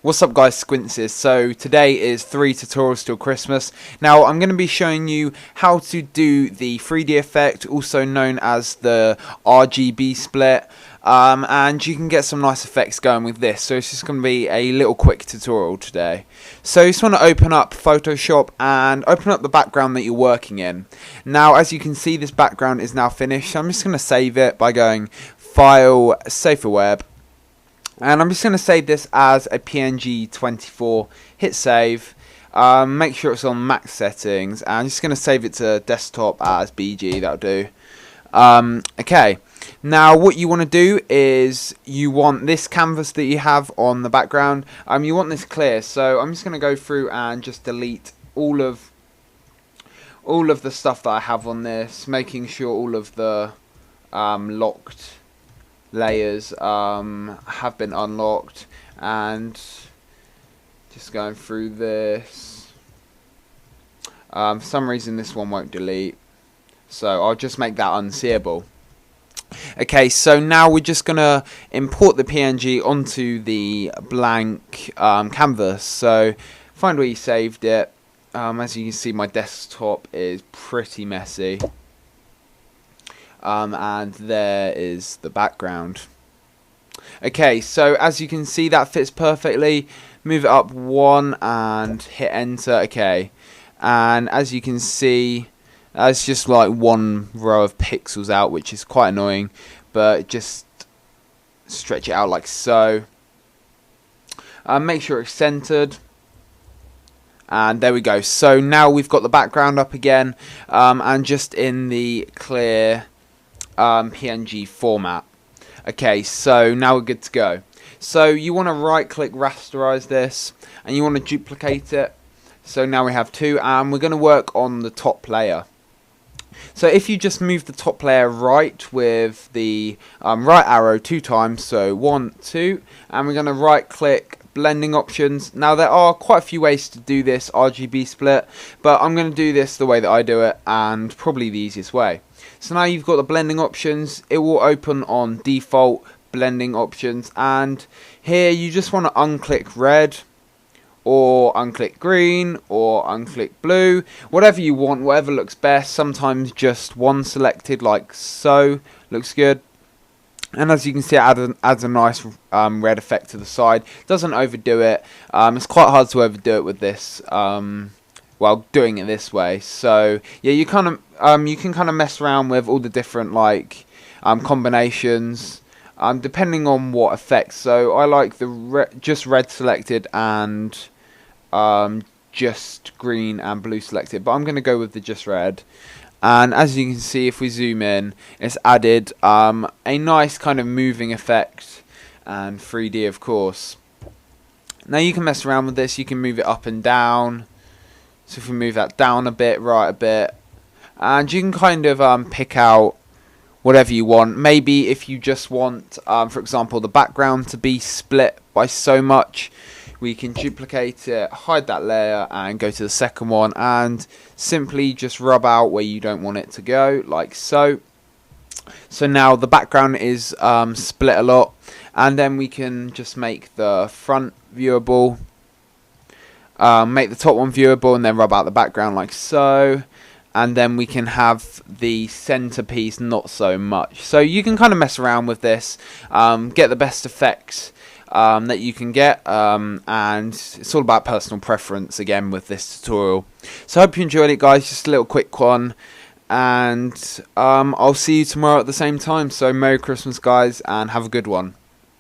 What's up guys, Squinces. So today is 3 tutorials till Christmas. Now I'm going to be showing you how to do the 3D effect, also known as the RGB split, and you can get some nice effects going with this. So it's just going to be a little quick tutorial today. So you just want to open up Photoshop and open up the background that you're working in. Now as you can see, this background is now finished, so I'm just going to save it by going File, Save for Web. And I'm just going to save this as a PNG 24, hit save, make sure it's on max settings, and I'm just going to save it to desktop as BG, that'll do. Okay, now what you want to do is you want this canvas that you have on the background, you want this clear, so I'm just going to go through and just delete all of the stuff that I have on this, making sure all of the locked layers have been unlocked, and just going through this. For some reason this one won't delete, so I'll just make that unseeable. Okay, so now we're just gonna import the PNG onto the blank canvas. So find where you saved it. As you can see, my desktop is pretty messy. And there is the background. Okay, so as you can see, that fits perfectly. Move it up one and hit enter. Okay, and as you can see, that's just like one row of pixels out, which is quite annoying, but just stretch it out like so. Make sure it's centered. And there we go. So now we've got the background up again, and just in the clear PNG format. Okay, so now we're good to go. So you want to right click rasterize this, and you want to duplicate it. So now we have two, and we're going to work on the top layer. So if you just move the top layer right with the right arrow 2 times, so 1, 2, and we're going to right click blending options. Now there are quite a few ways to do this RGB split, but I'm going to do this the way that I do it, and probably the easiest way. So now you've got the blending options. It will open on default blending options, and here you just want to unclick red, or unclick green, or unclick blue, whatever you want, whatever looks best. Sometimes just one selected like so looks good. And as you can see, it adds a nice red effect to the side. Doesn't overdo it. It's quite hard to overdo it with this, while doing it this way. So yeah, you kind of you can kind of mess around with all the different like combinations, depending on what effects. So I like the just red selected and just green and blue selected, but I'm going to go with the just red. And as you can see, if we zoom in, it's added a nice kind of moving effect, and 3D of course. Now you can mess around with this. You can move it up and down. So if we move that down a bit, right a bit, and you can kind of pick out whatever you want. Maybe if you just want, for example, the background to be split by so much, we can duplicate it, hide that layer, and go to the second one, and simply just rub out where you don't want it to go, like so. So now the background is split a lot, and then we can just make the front viewable, make the top one viewable, and then rub out the background like so. And then we can have the centerpiece not so much. So you can kind of mess around with this, get the best effects that you can get, and it's all about personal preference again with this tutorial. So I hope you enjoyed it, guys. Just a little quick one, and I'll see you tomorrow at the same time. So Merry Christmas, guys, and have a good one.